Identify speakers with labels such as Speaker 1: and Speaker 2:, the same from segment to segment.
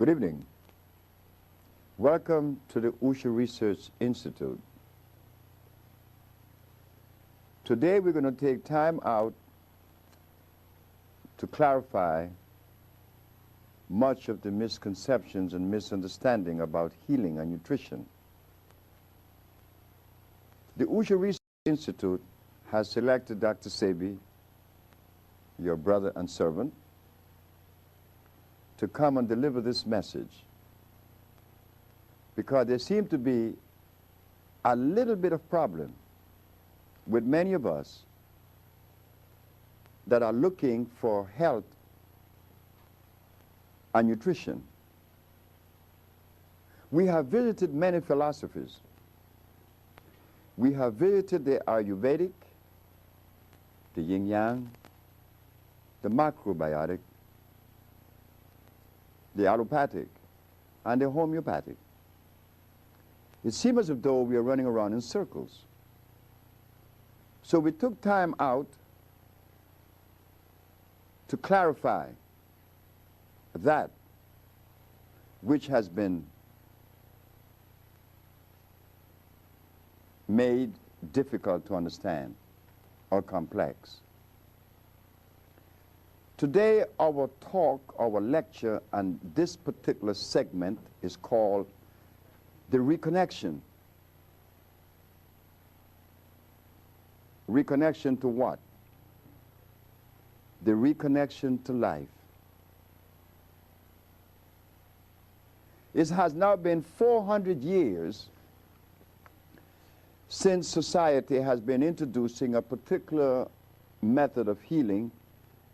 Speaker 1: Good evening. Welcome to the Usha Research Institute. Today we're going to take time out to clarify much of the misconceptions and misunderstanding about healing and nutrition. The Usha Research Institute has selected Dr. SEBI, your brother and servant, to come and deliver this message, because there seems to be a little bit of problem with many of us that are looking for health and nutrition. We have visited many philosophies. We have visited the Ayurvedic, the yin-yang, the macrobiotic, the allopathic, and the homeopathic. It seems as though we are running around in circles. So we took time out to clarify that which has been made difficult to understand or complex. Today, our talk, our lecture, and this particular segment is called The Reconnection. Reconnection to what? The reconnection to life. It has now been 400 years since society has been introducing a particular method of healing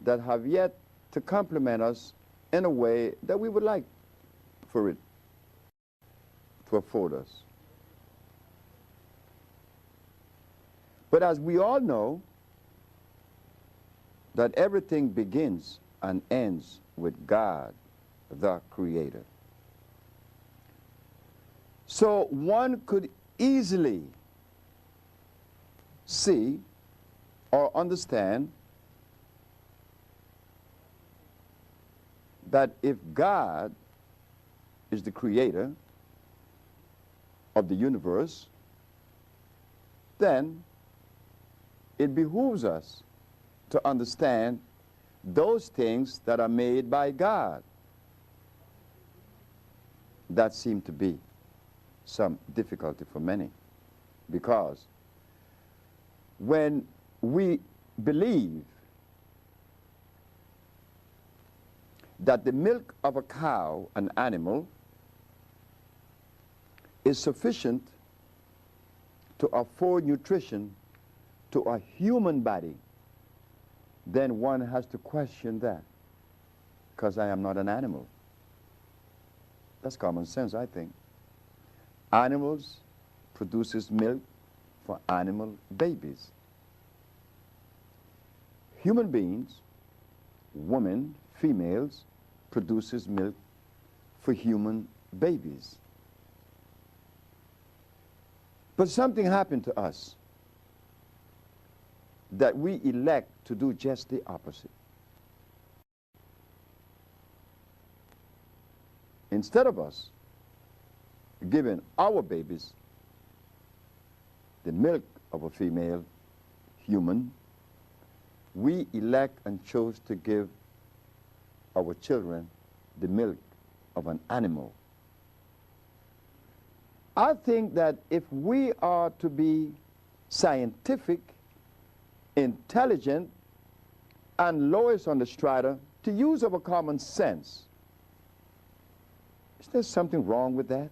Speaker 1: that have yet to complement us in a way that we would like for it to afford us. But as we all know, that everything begins and ends with God, the Creator. So one could easily see or understand that if God is the creator of the universe, then it behooves us to understand those things that are made by God. That seemed to be some difficulty for many, because when we believe that the milk of a cow, an animal, is sufficient to afford nutrition to a human body, then one has to question that, because I am not an animal. That's common sense, I think. Animals produces milk for animal babies. Human beings, women, females, produces milk for human babies. But something happened to us that we elect to do just the opposite. Instead of us giving our babies the milk of a female human, we elect and chose to give our children the milk of an animal. I think that if we are to be scientific, intelligent, and lowest on the strata, to use our common sense, is there something wrong with that?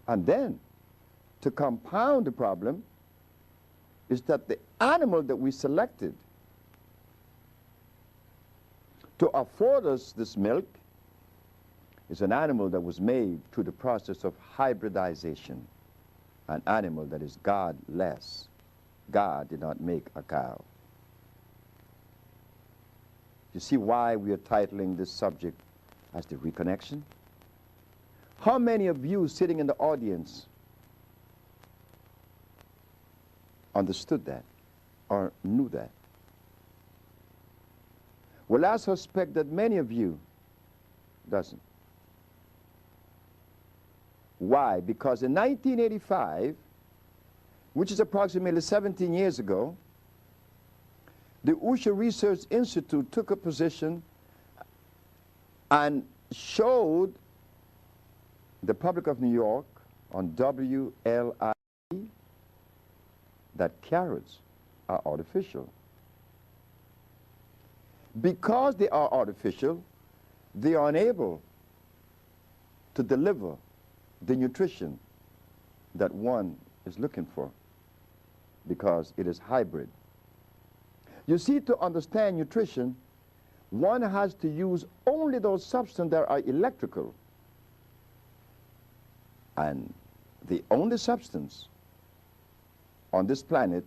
Speaker 1: And then, to compound the problem, is that the animal that we selected to afford us this milk is an animal that was made through the process of hybridization, an animal that is godless. God did not make a cow. You see why we are titling this subject as The Reconnection? How many of you sitting in the audience understood that or knew that? Well, I suspect that many of you doesn't. Why? Because in 1985, which is approximately 17 years ago, the Usher Research Institute took a position and showed the public of New York on WLI that carrots are artificial. Because they are artificial, they are unable to deliver the nutrition that one is looking for, because it is hybrid. You see, to understand nutrition, one has to use only those substances that are electrical. And the only substance on this planet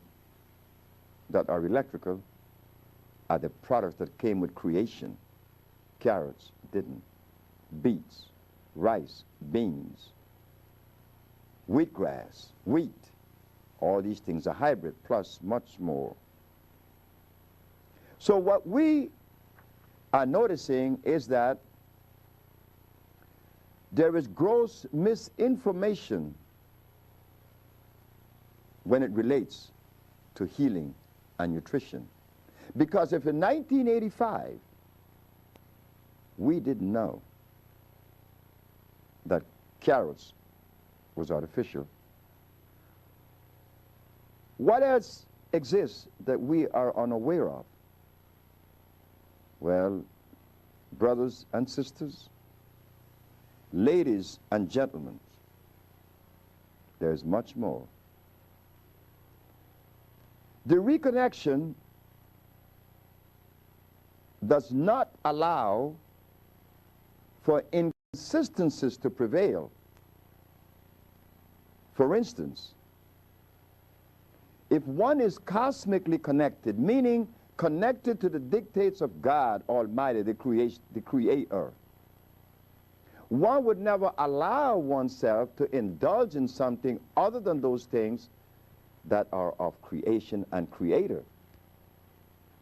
Speaker 1: that are electrical are the products that came with creation. Carrots didn't. Beets, rice, beans, wheatgrass, wheat. All these things are hybrid, plus much more. So what we are noticing is that there is gross misinformation when it relates to healing and nutrition. Because if in 1985 we didn't know that carrots was artificial, what else exists that we are unaware of? Well, brothers and sisters, ladies and gentlemen, there's much more. The reconnection does not allow for inconsistencies to prevail. For instance, if one is cosmically connected, meaning connected to the dictates of God Almighty, the Creator, one would never allow oneself to indulge in something other than those things that are of creation and Creator.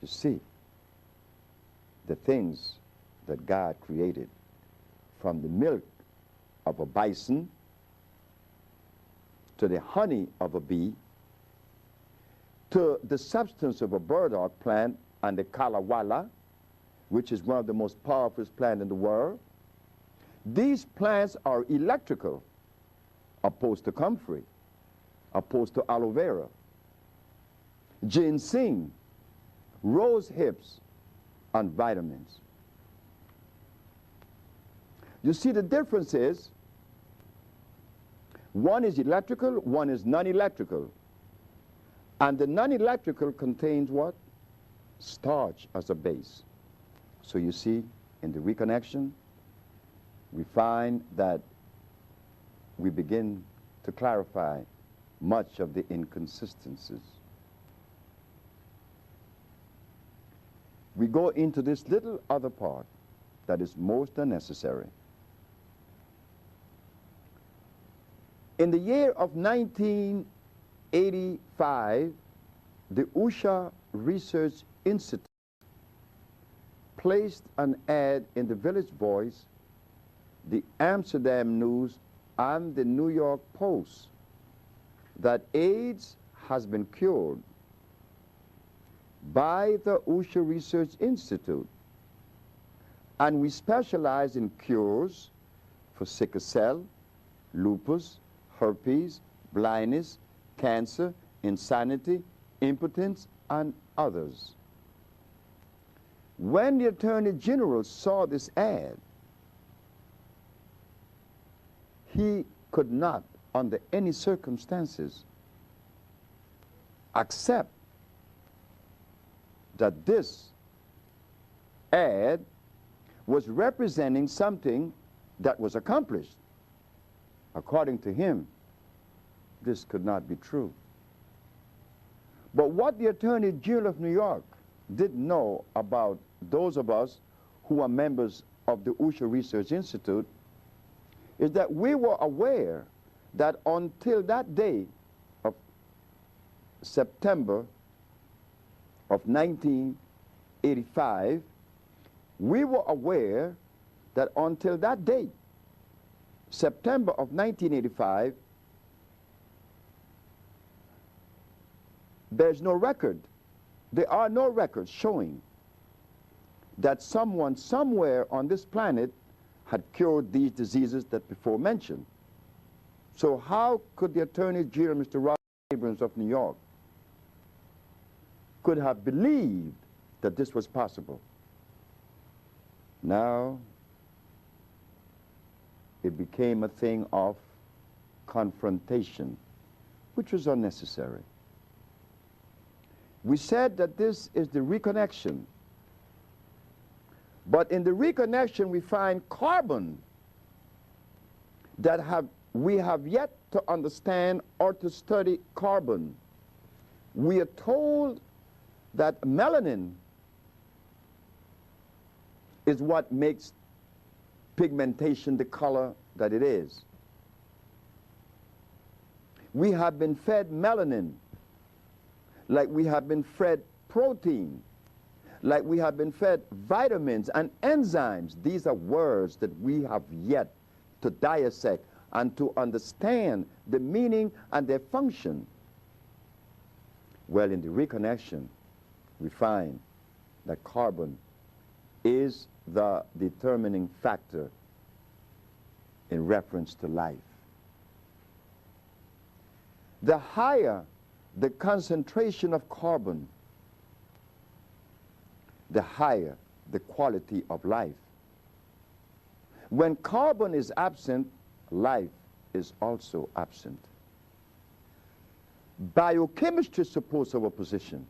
Speaker 1: You see, the things that God created, from the milk of a bison to the honey of a bee, to the substance of a burdock plant and the kalawala, which is one of the most powerful plants in the world. These plants are electrical, opposed to comfrey, opposed to aloe vera, ginseng, rose hips, and vitamins. You see, the difference is one is electrical, one is non-electrical. And the non-electrical contains what? Starch as a base. So you see, in the reconnection, we find that we begin to clarify much of the inconsistencies. We go into this little other part that is most unnecessary. In the year of 1985, the Usher Research Institute placed an ad in the Village Voice, the Amsterdam News, and the New York Post that AIDS has been cured by the Usher Research Institute. And we specialize in cures for sickle cell, lupus, herpes, blindness, cancer, insanity, impotence, and others. When the Attorney General saw this ad, he could not, under any circumstances, accept that this ad was representing something that was accomplished. According to him, this could not be true. But what the Attorney General of New York didn't know about those of us who are members of the Usher Research Institute is that we were aware that until that day of September of 1985, we were aware that until that date, September of 1985, there's no record. There are no records showing that someone somewhere on this planet had cured these diseases that before mentioned. So how could the Attorney General, Mr. Robert Abrams of New York, could have believed that this was possible? Now, it became a thing of confrontation, which was unnecessary. We said that this is the reconnection. But in the reconnection, we find carbon that we have yet to understand or to study carbon. We are told that melanin is what makes pigmentation the color that it is. We have been fed melanin like we have been fed protein, like we have been fed vitamins and enzymes. These are words that we have yet to dissect and to understand the meaning and their function. Well, in the reconnection, we find that carbon is the determining factor in reference to life. The higher the concentration of carbon, the higher the quality of life. When carbon is absent, life is also absent. Biochemistry supports our position.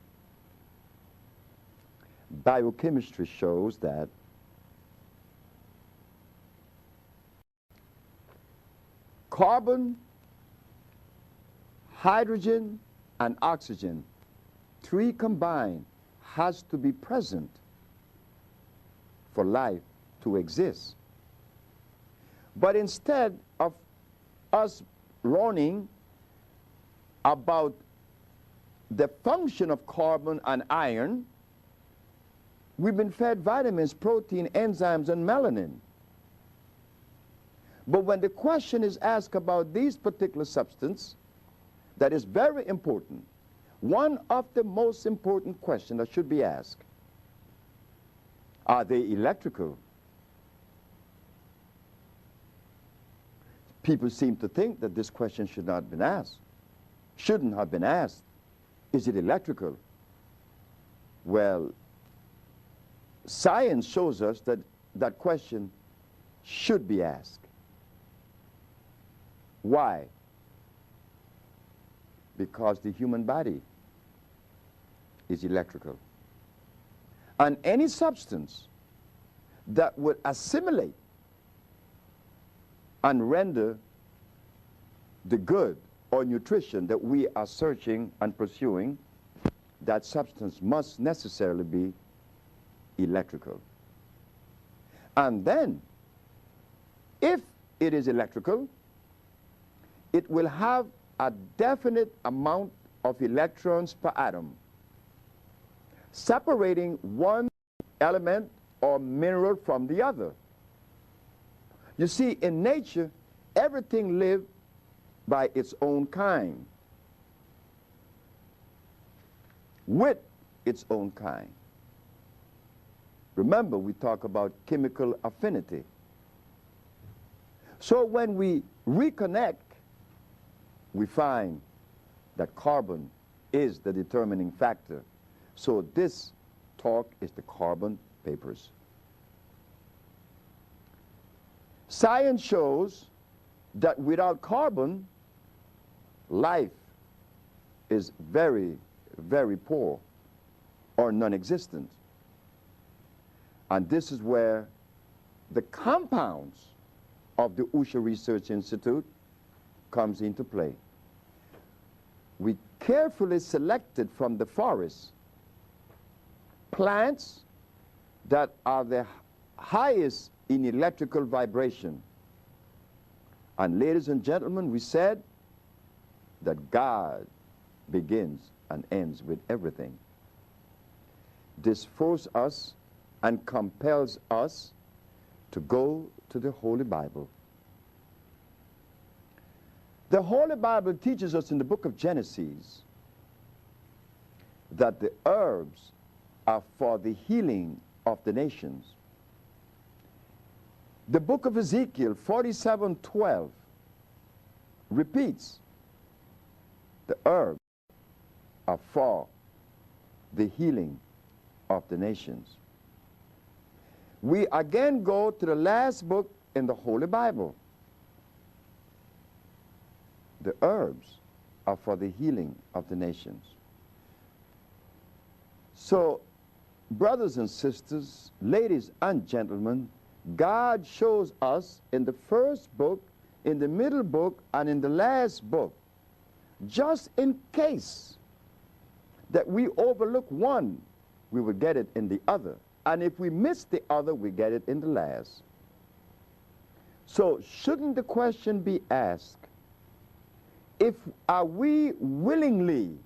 Speaker 1: Biochemistry shows that carbon, hydrogen, and oxygen, three combined, has to be present for life to exist. But instead of us learning about the function of carbon and iron, we've been fed vitamins, protein, enzymes, and melanin. But when the question is asked about these particular substances, that is very important. One of the most important questions that should be asked, are they electrical? People seem to think that this question should not have been asked, shouldn't have been asked. Is it electrical? Well, science shows us that that question should be asked. Why? Because the human body is electrical. And any substance that would assimilate and render the good or nutrition that we are searching and pursuing, that substance must necessarily be electrical. And then, if it is electrical, it will have a definite amount of electrons per atom, separating one element or mineral from the other. You see, in nature, everything lives by its own kind, with its own kind. Remember, we talk about chemical affinity. So when we reconnect, we find that carbon is the determining factor. So this talk is the carbon papers. Science shows that without carbon, life is very, very poor or non-existent. And this is where the compounds of the Usha Research Institute comes into play. We carefully selected from the forest plants that are the highest in electrical vibration. And ladies and gentlemen, we said that God begins and ends with everything. This forced us and compels us to go to the Holy Bible. The Holy Bible teaches us in the book of Genesis that the herbs are for the healing of the nations. The book of Ezekiel 47:12 repeats the herbs are for the healing of the nations. We again go to the last book in the Holy Bible. The herbs are for the healing of the nations. So, brothers and sisters, ladies and gentlemen, God shows us in the first book, in the middle book, and in the last book, just in case that we overlook one, we will get it in the other. And if we miss the other, we get it in the last. So shouldn't the question be asked, are we willingly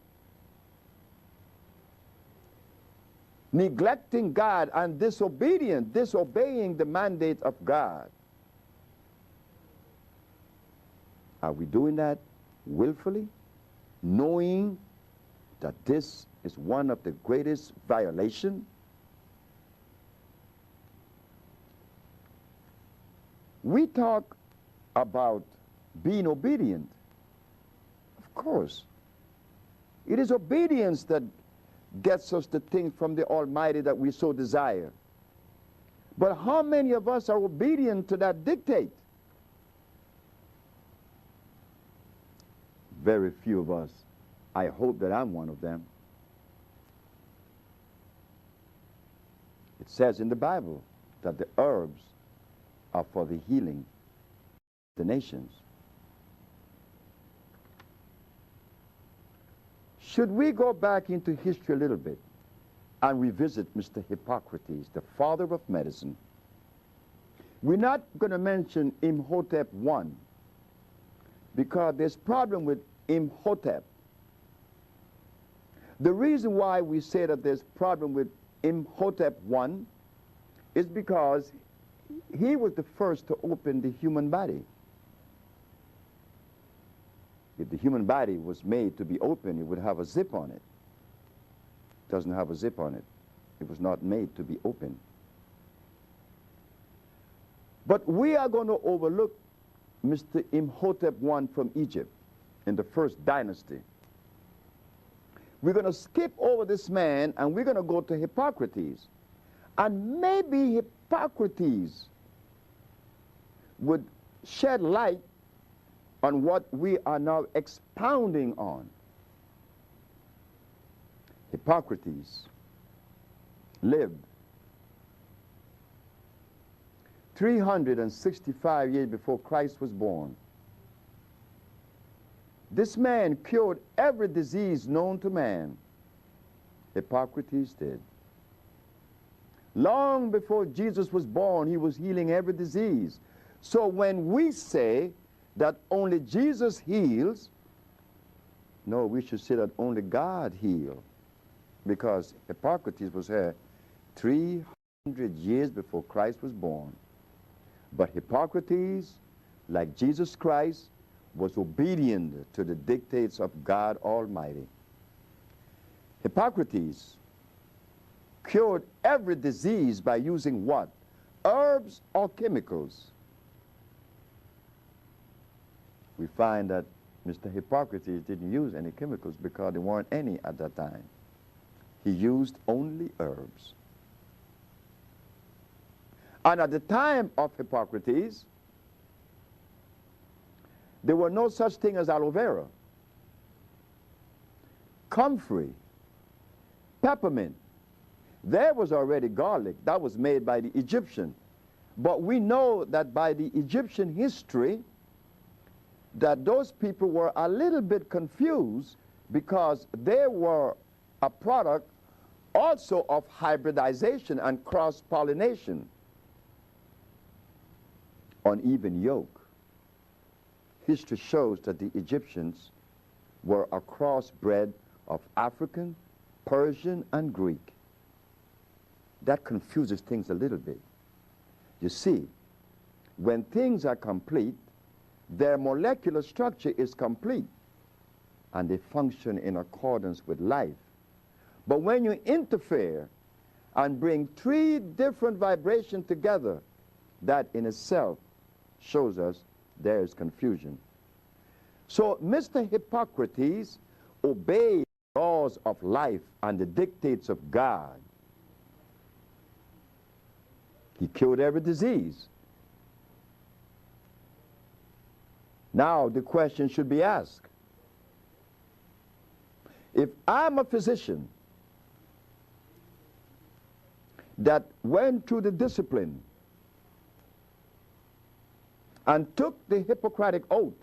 Speaker 1: neglecting God and disobeying the mandate of God? Are we doing that willfully, knowing that this is one of the greatest violations? We talk about being obedient. Of course. It is obedience that gets us the things from the Almighty that we so desire. But how many of us are obedient to that dictate? Very few of us. I hope that I'm one of them. It says in the Bible that the herbs are for the healing of the nations. Should we go back into history a little bit and revisit Mr. Hippocrates, the father of medicine? We're not going to mention Imhotep I because there's problem with Imhotep. The reason why we say that there's problem with Imhotep I is because he was the first to open the human body. If the human body was made to be open, it would have a zip on it. It doesn't have a zip on it. It was not made to be open. But we are going to overlook Mr. Imhotep I from Egypt in the first dynasty. We're going to skip over this man and we're going to go to Hippocrates. And maybe Hippocrates would shed light on what we are now expounding on. Hippocrates lived 365 years before Christ was born. This man cured every disease known to man. Hippocrates did. Long before Jesus was born, he was healing every disease. So when we say that only Jesus heals, no, we should say that only God heals, because Hippocrates was here 300 years before Christ was born. But Hippocrates, like Jesus Christ, was obedient to the dictates of God Almighty. Hippocrates cured every disease by using what? Herbs or chemicals? We find that Mr. Hippocrates didn't use any chemicals because there weren't any at that time. He used only herbs. And at the time of Hippocrates, there were no such thing as aloe vera, comfrey, peppermint. There was already garlic. That was made by the Egyptian. But we know that by the Egyptian history, that those people were a little bit confused because they were a product also of hybridization and cross-pollination. Uneven yoke. History shows that the Egyptians were a crossbred of African, Persian, and Greek. that confuses things a little bit. You see, when things are complete, their molecular structure is complete, and they function in accordance with life. But when you interfere and bring three different vibrations together, that in itself shows us there is confusion. So Mr. Hippocrates obeyed the laws of life and the dictates of God. He cured every disease. Now the question should be asked, if I'm a physician that went through the discipline and took the Hippocratic oath,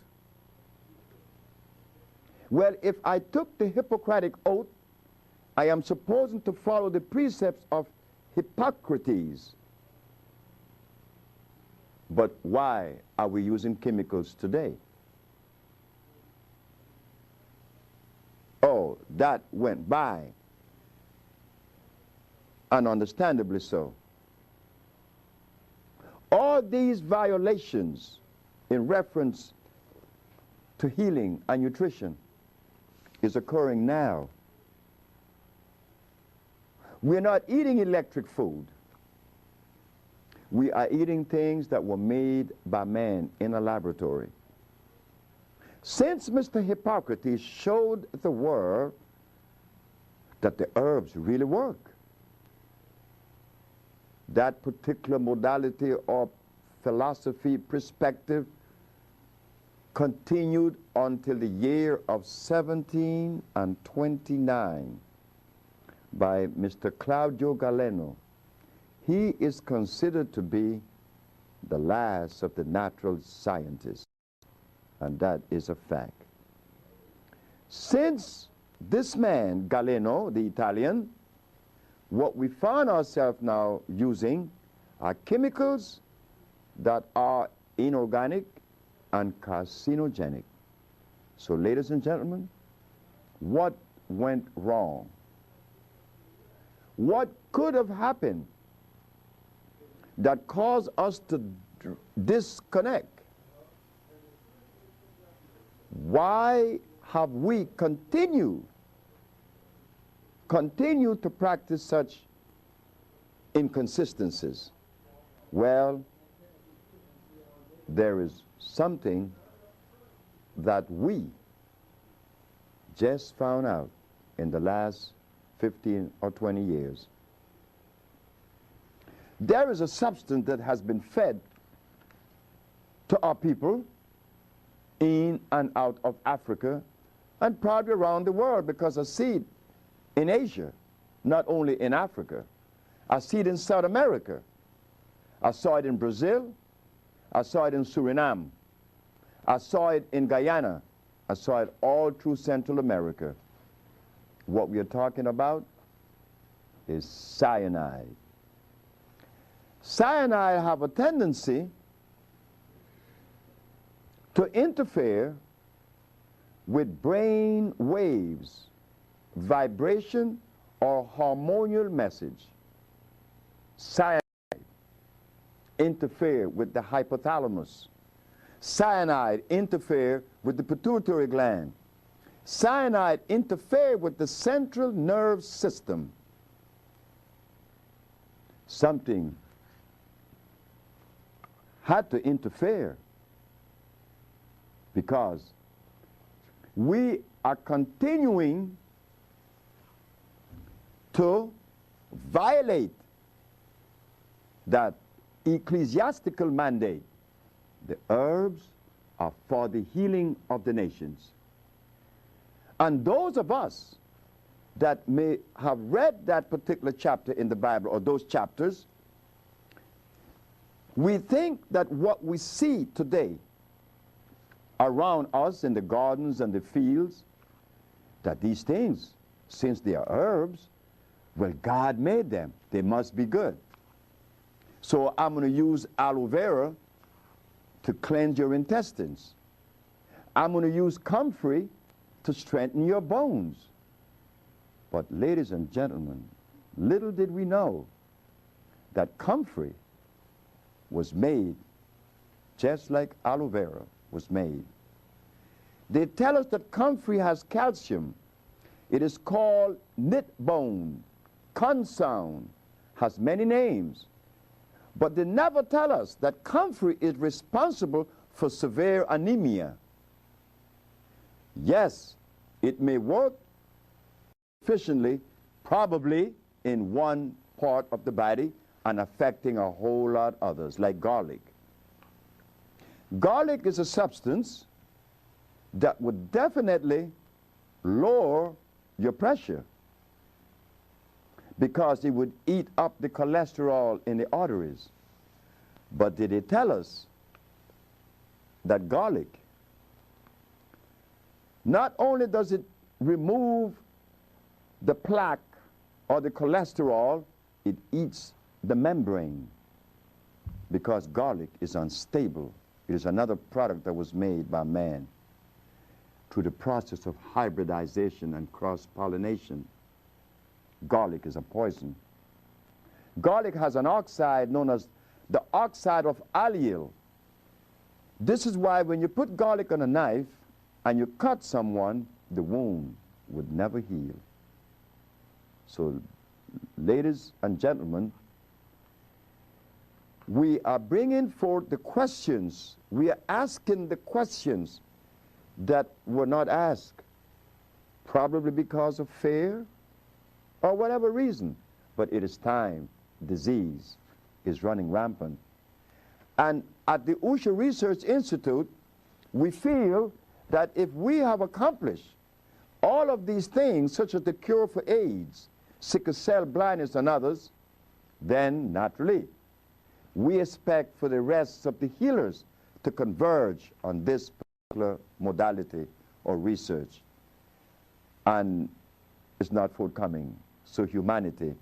Speaker 1: well, if I took the Hippocratic oath, I am supposed to follow the precepts of Hippocrates. But why are we using chemicals today? Oh, that went by, and understandably so. All these violations in reference to healing and nutrition is occurring now. We're not eating electric food. We are eating things that were made by man in a laboratory. Since Mr. Hippocrates showed the world that the herbs really work, that particular modality or philosophy perspective continued until the year of 1729 by Mr. Claudio Galeno. He is considered to be the last of the natural scientists, and that is a fact. Since this man, Galeno, the Italian, what we find ourselves now using are chemicals that are inorganic and carcinogenic. So, ladies and gentlemen, what went wrong? What could have happened that caused us to disconnect? Why have we continued to practice such inconsistencies? Well, there is something that we just found out in the last 15 or 20 years. There is a substance that has been fed to our people in and out of Africa and probably around the world, because a seed in Asia, not only in Africa, a seed in South America. I saw it in Brazil, I saw it in Suriname, I saw it in Guyana, I saw it all through Central America. What we are talking about is cyanide. Cyanide have a tendency to interfere with brain waves, vibration, or hormonal message. Cyanide interfere with the hypothalamus. Cyanide interfere with the pituitary gland. Cyanide interfere with the central nerve system. Something had to interfere, because we are continuing to violate that ecclesiastical mandate. The herbs are for the healing of the nations. And those of us that may have read that particular chapter in the Bible, or those chapters, we think that what we see today around us in the gardens and the fields, that these things, since they are herbs, well, God made them. They must be good. So I'm going to use aloe vera to cleanse your intestines. I'm going to use comfrey to strengthen your bones. But ladies and gentlemen, little did we know that comfrey was made just like aloe vera was made. They tell us that comfrey has calcium. It is called knit bone, consound, has many names. But they never tell us that comfrey is responsible for severe anemia. Yes, it may work efficiently, probably in one part of the body and affecting a whole lot others, like garlic. Garlic is a substance that would definitely lower your pressure because it would eat up the cholesterol in the arteries. But did they tell us that garlic, not only does it remove the plaque or the cholesterol, it eats the membrane because garlic is unstable. It is another product that was made by man through the process of hybridization and cross-pollination. Garlic is a poison. Garlic has an oxide known as the oxide of allyl. This is why when you put garlic on a knife and you cut someone, the wound would never heal. So, ladies and gentlemen, we are bringing forth the questions. We are asking the questions that were not asked, probably because of fear or whatever reason. But it is time. Disease is running rampant. And at the Usha Research Institute, we feel that if we have accomplished all of these things, such as the cure for AIDS, sickle cell blindness, and others, then naturally, we expect for the rest of the healers to converge on this particular modality or research. And it's not forthcoming, so humanity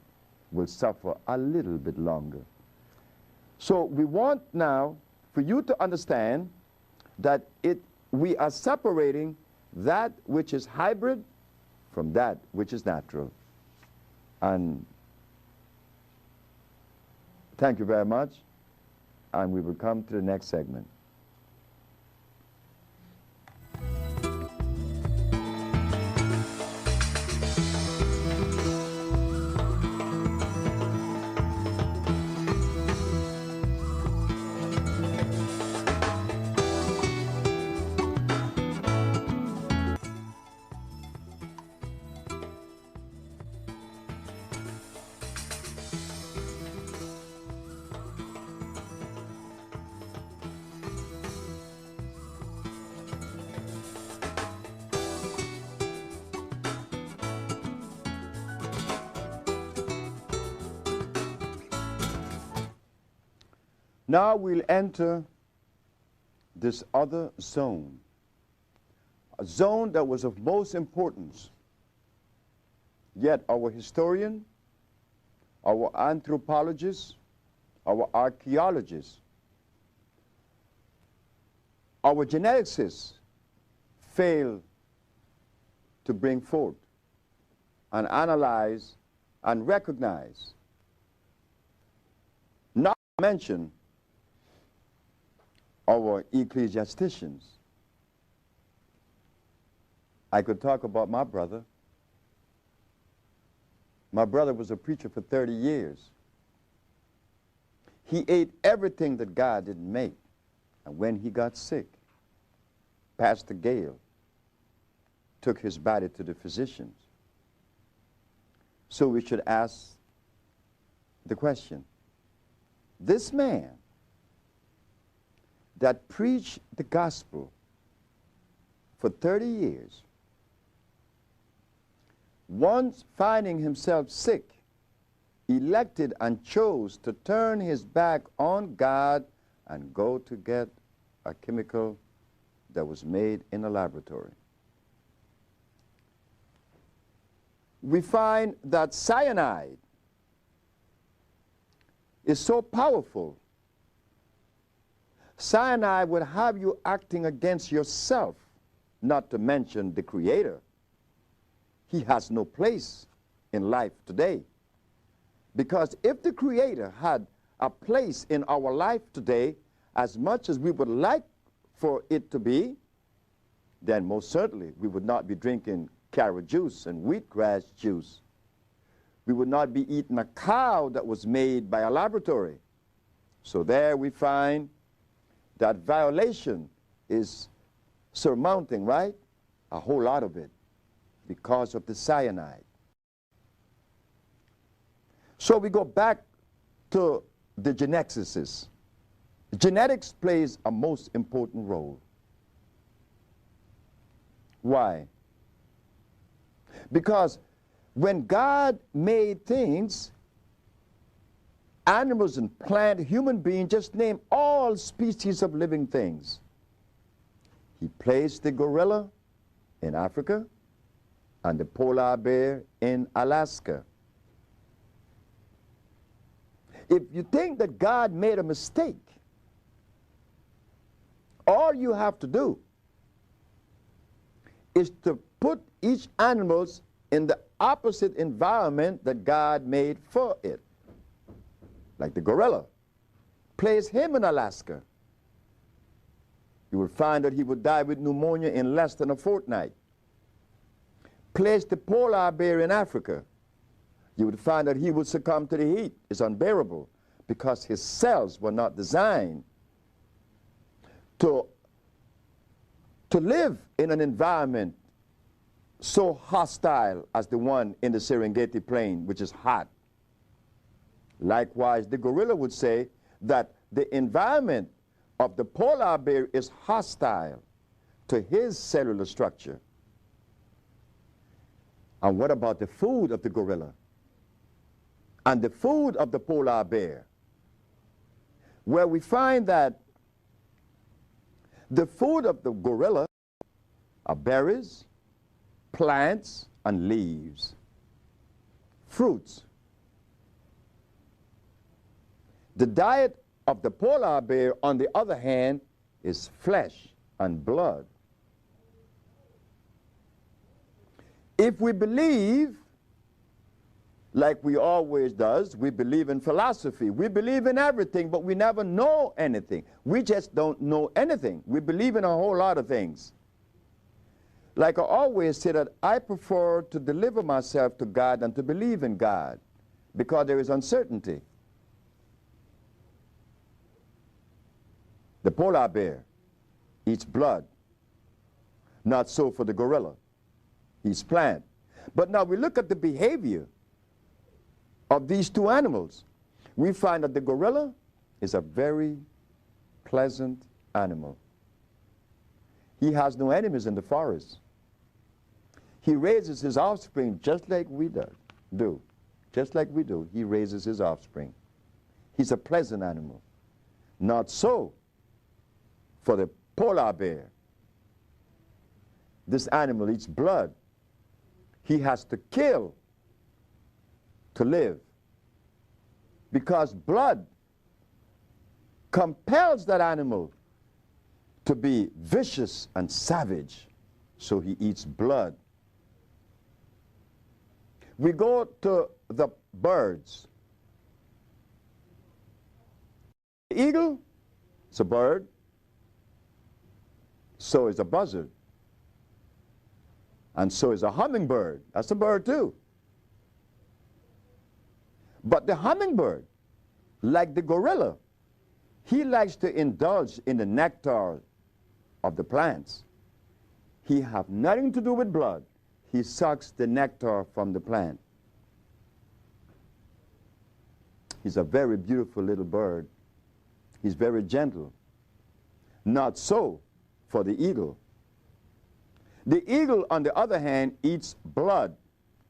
Speaker 1: will suffer a little bit longer. So we want now for you to understand that we are separating that which is hybrid from that which is natural. And thank you very much, and we will come to the next segment. Now we'll enter this other zone, a zone that was of most importance. Yet our historian, our anthropologists, our archaeologists, our geneticists fail to bring forth and analyze and recognize, not to mention our ecclesiasticians. I could talk about my brother. My brother was a preacher for 30 years. He ate everything that God didn't make. And when he got sick, Pastor Gale took his body to the physicians. So we should ask the question, this man that preached the gospel for 30 years, once finding himself sick, elected and chose to turn his back on God and go to get a chemical that was made in a laboratory. We find that cyanide is so powerful. Cyanide would have you acting against yourself, not to mention the Creator. He has no place in life today. Because if the Creator had a place in our life today, as much as we would like for it to be, then most certainly we would not be drinking carrot juice and wheatgrass juice. We would not be eating a cow that was made by a laboratory. So there we find that violation is surmounting, right? A whole lot of it because of the cyanide. So we go back to the geneticists. Genetics plays a most important role. Why? Because when God made things, animals and plant, human beings, just name all species of living things. He placed the gorilla in Africa and the polar bear in Alaska. If you think that God made a mistake, all you have to do is to put each animal in the opposite environment that God made for it. Like the gorilla. Place him in Alaska. You will find that he would die with pneumonia in less than a fortnight. Place the polar bear in Africa. You would find that he would succumb to the heat. It's unbearable because his cells were not designed to live in an environment so hostile as the one in the Serengeti Plain, which is hot. Likewise, the gorilla would say that the environment of the polar bear is hostile to his cellular structure. And what about the food of the gorilla? And the food of the polar bear? Where we find that the food of the gorilla are berries, plants, and leaves, fruits. The diet of the polar bear, on the other hand, is flesh and blood. If we believe, like we always does, we believe in philosophy. We believe in everything, but we never know anything. We just don't know anything. We believe in a whole lot of things. Like I always say that I prefer to deliver myself to God than to believe in God because there is uncertainty. The polar bear eats blood. Not so for the gorilla. Eats plant. But now we look at the behavior of these two animals. We find that the gorilla is a very pleasant animal. He has no enemies in the forest. He raises his offspring just like we do. Just like we do, he raises his offspring. He's a pleasant animal. Not so for the polar bear. This animal eats blood. He has to kill to live, because blood compels that animal to be vicious and savage, so he eats blood. We go to the birds. The eagle is a bird, so is a buzzard, and so is a hummingbird. That's a bird too. But the hummingbird, like the gorilla, he likes to indulge in the nectar of the plants. He has nothing to do with blood. He sucks the nectar from the plant. He's a very beautiful little bird. He's very gentle. Not so for the eagle. The eagle, on the other hand, eats blood,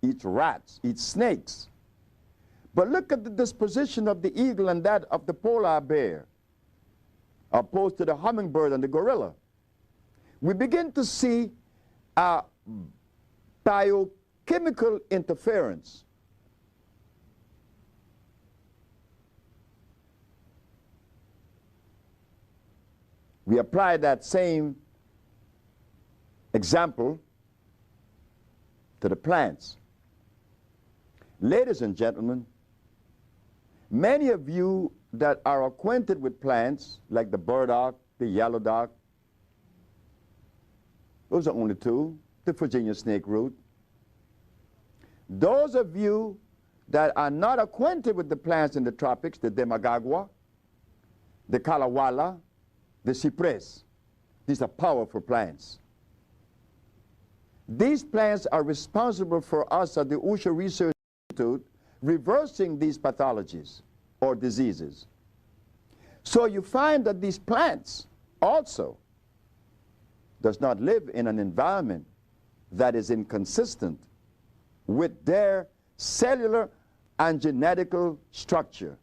Speaker 1: eats rats, eats snakes. But look at the disposition of the eagle and that of the polar bear, opposed to the hummingbird and the gorilla. We begin to see a biochemical interference. We apply that same example to the plants. Ladies and gentlemen, Many of you that are acquainted with plants, like the burdock, the yellow dock, those are only two, the Virginia snake root. Those of you that are not acquainted with the plants in the tropics, the demagagua, the kalawala, the cypress, these are powerful plants. These plants are responsible for us at the Usha Research Institute reversing these pathologies or diseases. So you find that these plants also does not live in an environment that is inconsistent with their cellular and genetical structure.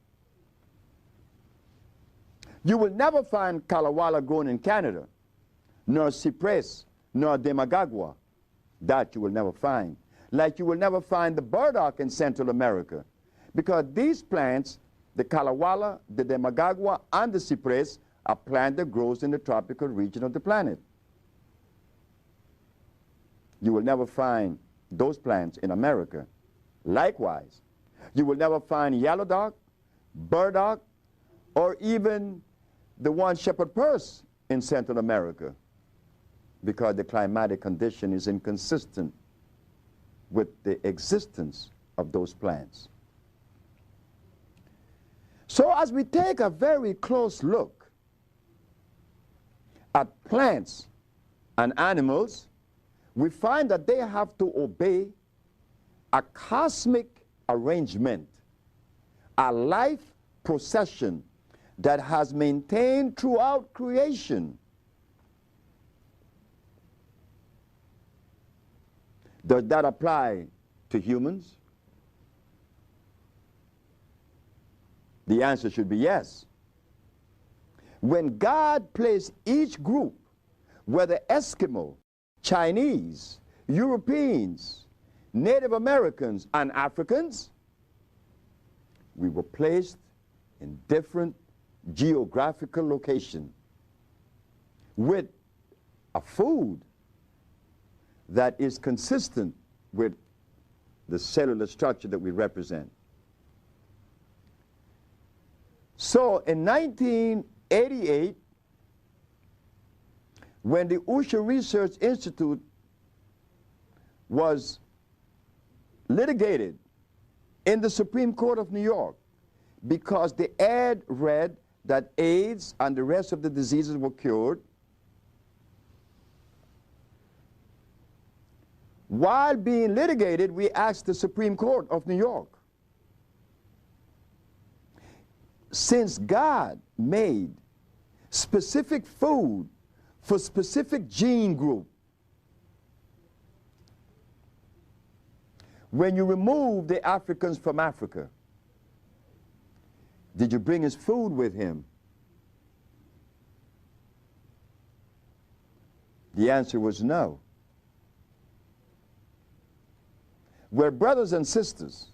Speaker 1: You will never find kalawala grown in Canada, nor cypress, nor demagagua. That you will never find. Like you will never find the burdock in Central America, because these plants, the kalawala, the demagagua, and the cypress, are plant that grows in the tropical region of the planet. You will never find those plants in America. Likewise, you will never find yellow dock, burdock, or even the one shepherd purse in Central America, because the climatic condition is inconsistent with the existence of those plants. So as we take a very close look at plants and animals, we find that they have to obey a cosmic arrangement, a life procession that has maintained throughout creation. Does that apply to humans? The answer should be yes. When God placed each group, whether Eskimo, Chinese, Europeans, Native Americans, and Africans, we were placed in different geographical locations with a food that is consistent with the cellular structure that we represent. So in 1988, when the Usha Research Institute was litigated in the Supreme Court of New York because the ad read that AIDS and the rest of the diseases were cured, while being litigated, we asked the Supreme Court of New York, since God made specific food for specific gene group, when you remove the Africans from Africa, did you bring his food with him? The answer was no. We're brothers and sisters.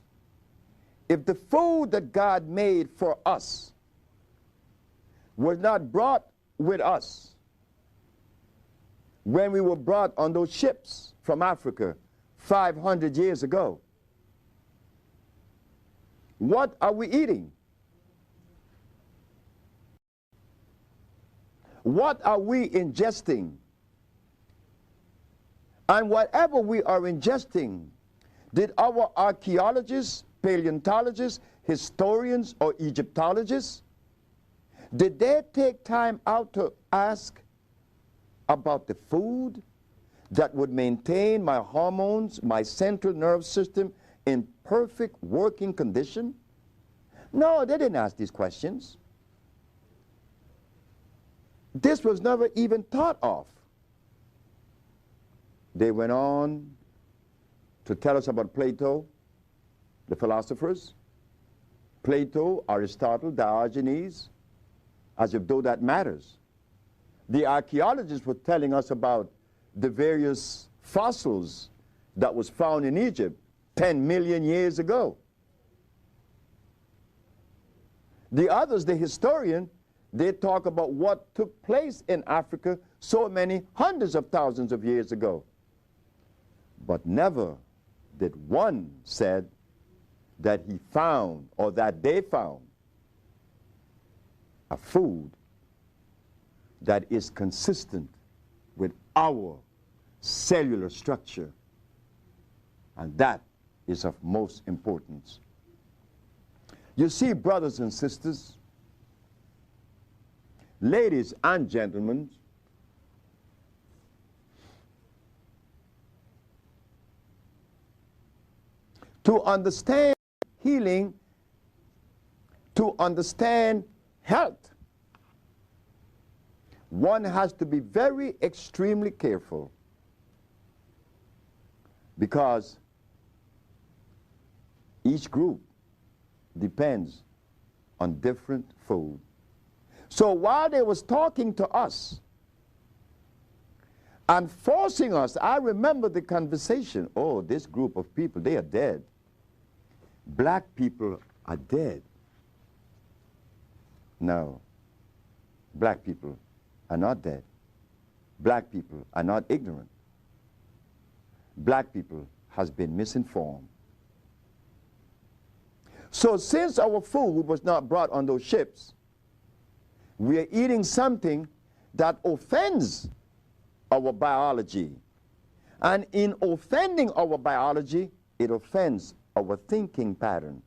Speaker 1: If the food that God made for us was not brought with us when we were brought on those ships from Africa 500 years ago, what are we eating? What are we ingesting? And whatever we are ingesting, did our archaeologists, paleontologists, historians, or Egyptologists, did they take time out to ask about the food that would maintain my hormones, my central nervous system in perfect working condition? No, they didn't ask these questions. This was never even thought of. They went on to tell us about Plato, the philosophers, Plato, Aristotle, Diogenes, as if though that matters. The archaeologists were telling us about the various fossils that was found in Egypt 10 million years ago. The others, the historian, they talk about what took place in Africa so many hundreds of thousands of years ago. But never did one said that he found, or that they found, a food that is consistent with our cellular structure. And that is of most importance. You see, brothers and sisters, ladies and gentlemen, to understand healing, to understand health, one has to be very extremely careful, because each group depends on different food. So while they was talking to us and forcing us, I remember the conversation, oh, this group of people, they are dead. Black people are dead. No, black people are not dead. Black people are not ignorant. Black people has been misinformed. So since our food was not brought on those ships, we are eating something that offends our biology. And in offending our biology, it offends our thinking pattern.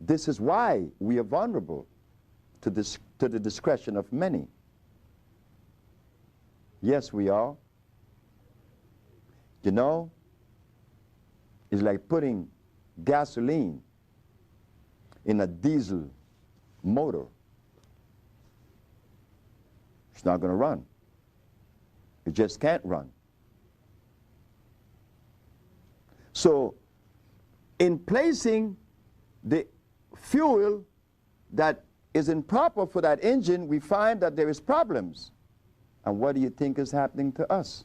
Speaker 1: This is why we are vulnerable to the discretion of many. Yes, we are. You know, it's like putting gasoline in a diesel motor. It's not going to run. It just can't run. So, in placing the fuel that is improper for that engine, we find that there is problems. And what do you think is happening to us?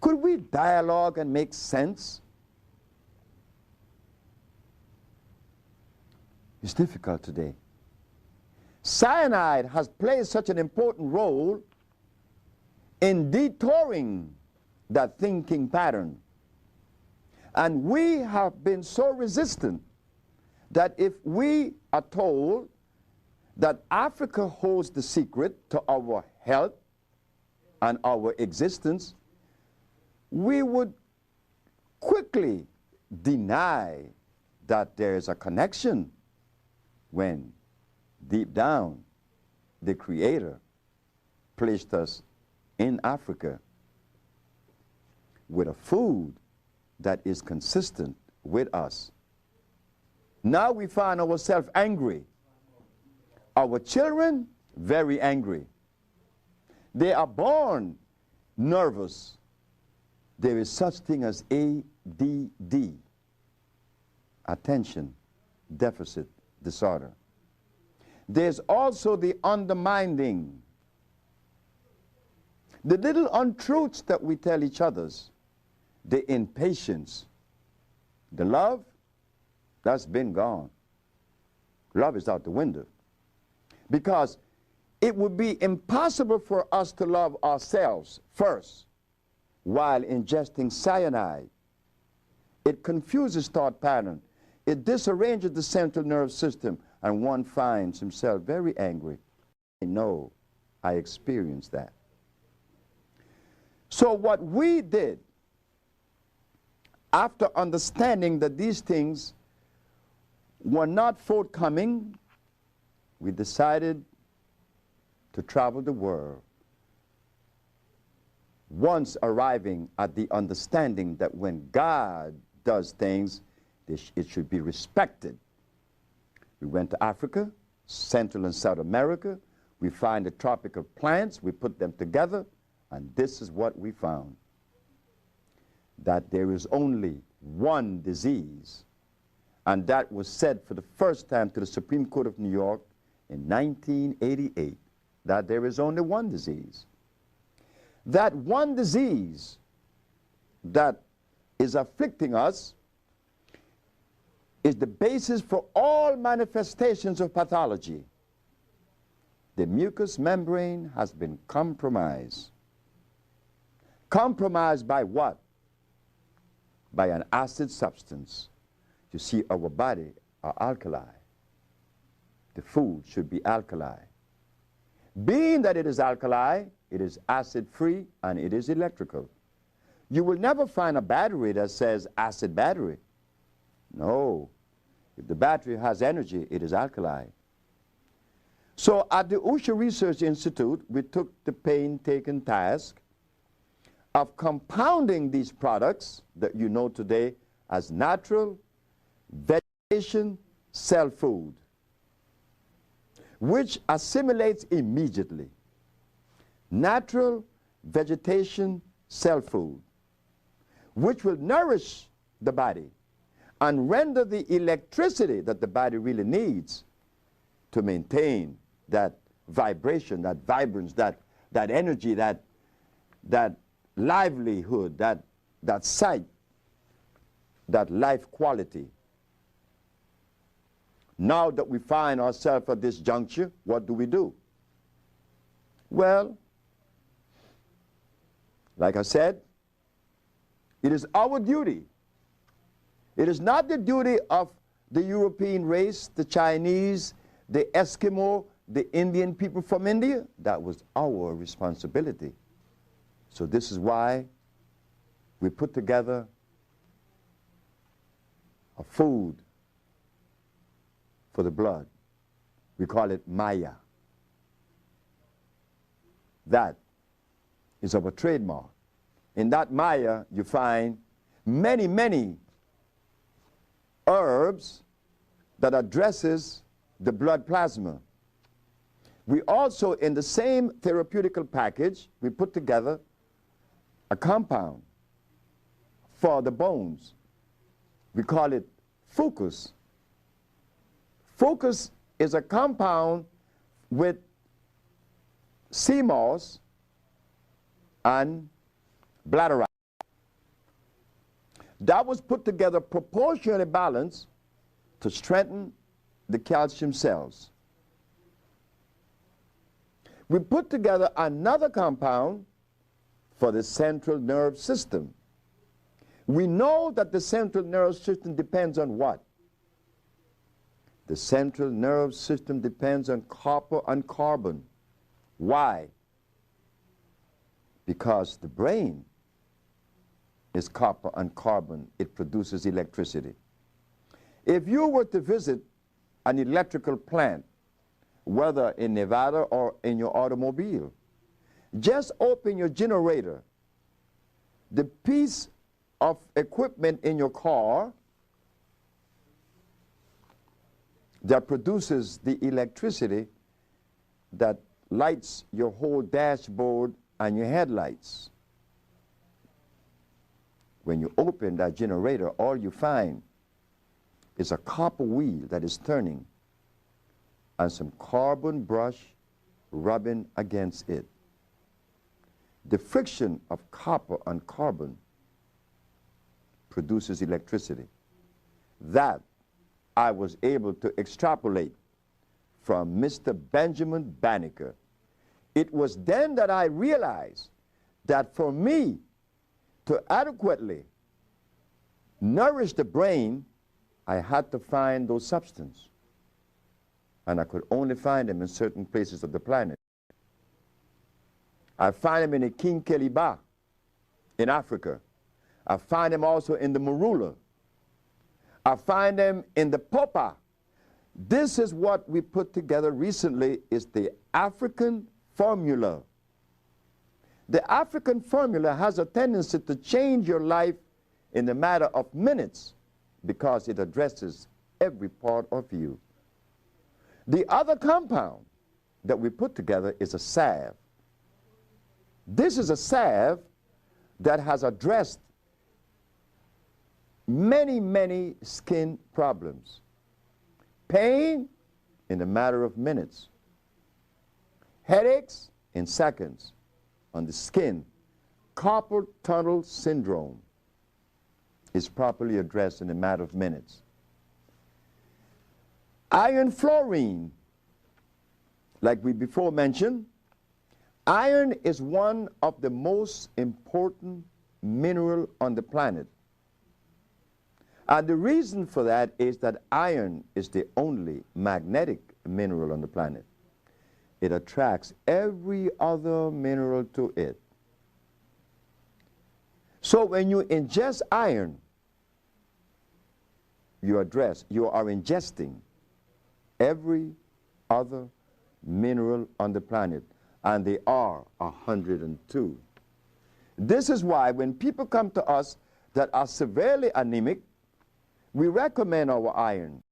Speaker 1: Could we dialogue and make sense? It's difficult today. Cyanide has played such an important role in detouring that thinking pattern. And we have been so resistant that if we are told that Africa holds the secret to our health and our existence, we would quickly deny that there is a connection when deep down the Creator placed us in Africa with a food that is consistent with us. Now we find ourselves angry. Our children, very angry. They are born nervous. There is such thing as ADD, attention deficit disorder. There's also the undermining, the little untruths that we tell each others, the impatience, the love, that's been gone. Love is out the window. Because it would be impossible for us to love ourselves first while ingesting cyanide. It confuses thought pattern. It disarranges the central nervous system, and one finds himself very angry. I know, I experienced that. So what we did, after understanding that these things were not forthcoming, we decided to travel the world, once arriving at the understanding that when God does things, it should be respected. We went to Africa, Central and South America. We find the tropical plants, we put them together, and this is what we found: that there is only one disease. And that was said for the first time to the Supreme Court of New York in 1988, that there is only one disease. That one disease that is afflicting us is the basis for all manifestations of pathology. The mucous membrane has been compromised. Compromised by what? By an acid substance. You see, our body are alkali. The food should be alkali. Being that it is alkali, it is acid-free and it is electrical. You will never find a battery that says acid battery. No. If the battery has energy, it is alkali. So at the Usha Research Institute, we took the painstaking task of compounding these products that you know today as natural vegetation cell food, which assimilates immediately. Natural vegetation cell food, which will nourish the body and render the electricity that the body really needs to maintain that vibration, that vibrance, that energy, that livelihood, that sight, that life quality. Now that we find ourselves at this juncture, what do? Well, like I said, it is our duty. It is not the duty of the European race, the Chinese, the Eskimo, the Indian people from India. That was our responsibility. So this is why we put together a food for the blood. We call it Maya. That is our trademark. In that Maya, you find many, many herbs that addresses the blood plasma. We also, in the same therapeutical package, we put together a compound for the bones. We call it Fucus. Fucus is a compound with sea moss and bladderwrack. That was put together proportionally balanced to strengthen the calcium cells. We put together another compound for the central nerve system. We know that the central nerve system depends on what? The central nerve system depends on copper and carbon. Why? Because the brain is copper and carbon. It produces electricity. If you were to visit an electrical plant, whether in Nevada or in your automobile, just open your generator. The piece of equipment in your car that produces the electricity that lights your whole dashboard and your headlights. When you open that generator, all you find is a copper wheel that is turning and some carbon brush rubbing against it. The friction of copper and carbon produces electricity. That I was able to extrapolate from Mr. Benjamin Banneker. It was then that I realized that for me to adequately nourish the brain, I had to find those substances. And I could only find them in certain places of the planet. I find them in the King Keliba in Africa. I find them also in the Marula. I find them in the Popa. This is what we put together recently, is the African formula. The African formula has a tendency to change your life in the matter of minutes because it addresses every part of you. The other compound that we put together is a salve. This is a salve that has addressed many, many skin problems. Pain in a matter of minutes. Headaches in seconds. On the skin, carpal tunnel syndrome is properly addressed in a matter of minutes. Iron fluorine, like we before mentioned, iron is one of the most important mineral on the planet. And the reason for that is that iron is the only magnetic mineral on the planet. It attracts every other mineral to it. So when you ingest iron, you are ingesting every other mineral on the planet, and they are 102. This is why when people come to us that are severely anemic, we recommend our iron,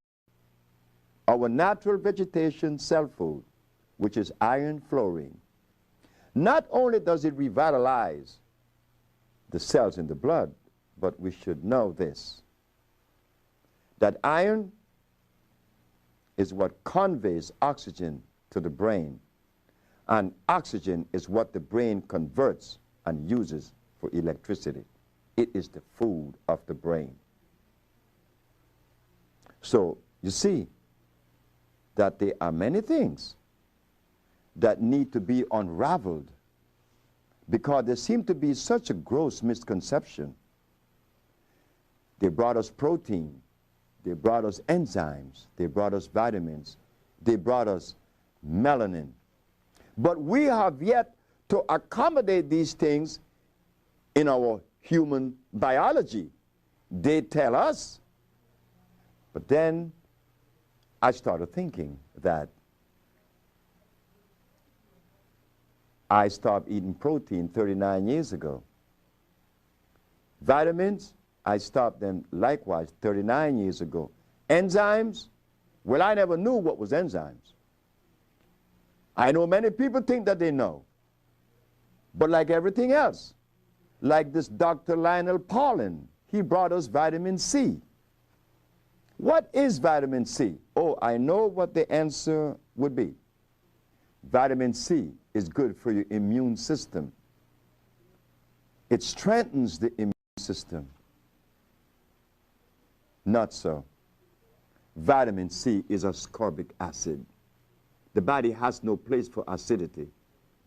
Speaker 1: our natural vegetation cell food, which is iron fluorine. Not only does it revitalize the cells in the blood, but we should know this, that iron is what conveys oxygen to the brain, and oxygen is what the brain converts and uses for electricity. It is the food of the brain. So you see that there are many things that need to be unraveled, because there seemed to be such a gross misconception. They brought us protein, they brought us enzymes, they brought us vitamins, they brought us melanin. But we have yet to accommodate these things in our human biology. They tell us. But then I started thinking that I stopped eating protein 39 years ago. Vitamins, I stopped them likewise 39 years ago. Enzymes, well, I never knew what was enzymes. I know many people think that they know. But like everything else, like this Dr. Lionel Paulin, he brought us vitamin C. What is vitamin C? Oh, I know what the answer would be. Vitamin C is good for your immune system. It strengthens the immune system. Not so. Vitamin C is ascorbic acid. The body has no place for acidity.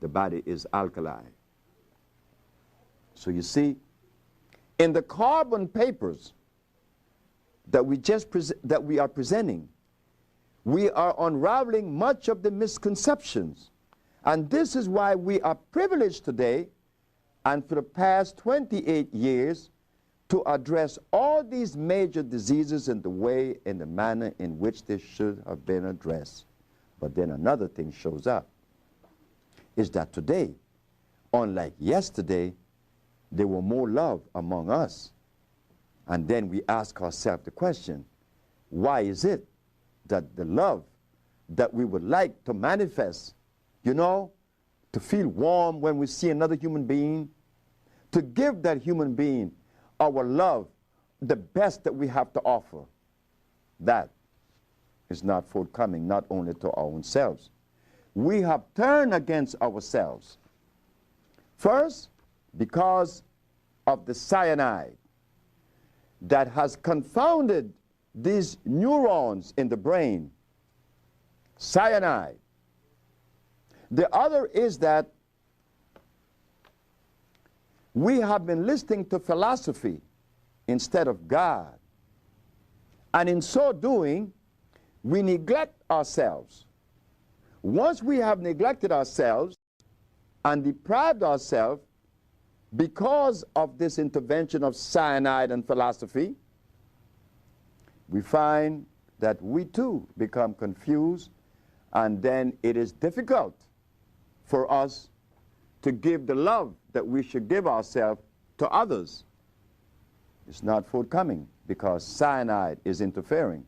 Speaker 1: The body is alkali. So you see, in the carbon papers that we are presenting, we are unraveling much of the misconceptions. And this is why we are privileged today, and for the past 28 years, to address all these major diseases in the way, in the manner in which they should have been addressed. But then another thing shows up, is that today, unlike yesterday, there were more love among us. And then we ask ourselves the question, why is it that the love that we would like to manifest, you know, to feel warm when we see another human being, to give that human being our love, the best that we have to offer, that is not forthcoming, not only to our own selves. We have turned against ourselves. First, because of the cyanide that has confounded these neurons in the brain. Cyanide. The other is that we have been listening to philosophy instead of God. And in so doing, we neglect ourselves. Once we have neglected ourselves and deprived ourselves because of this intervention of cyanide and philosophy, we find that we too become confused, and then it is difficult for us to give the love that we should give ourselves to others. It's not forthcoming because cyanide is interfering.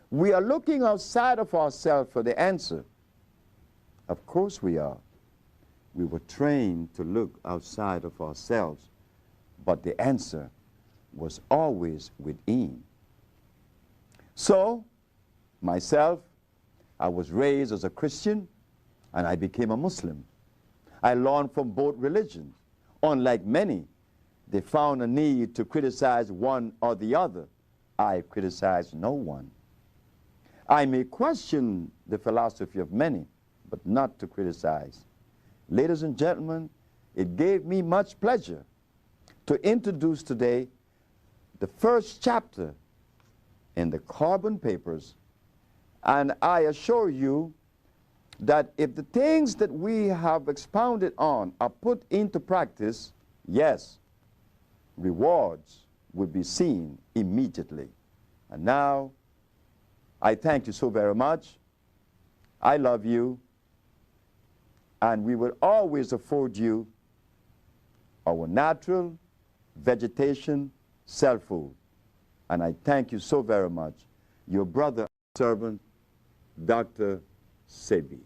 Speaker 1: We are looking outside of ourselves for the answer. Of course we are. We were trained to look outside of ourselves, but the answer was always within. So, myself, I was raised as a Christian, and I became a Muslim. I learned from both religions. Unlike many, they found a need to criticize one or the other. I criticize no one. I may question the philosophy of many, but not to criticize. Ladies and gentlemen, it gave me much pleasure to introduce today the first chapter in the Carbon Papers, and I assure you that if the things that we have expounded on are put into practice, yes, rewards will be seen immediately. And now, I thank you so very much. I love you, and we will always afford you our natural vegetation self-food. And I thank you so very much. Your brother, servant, Dr. SEBI.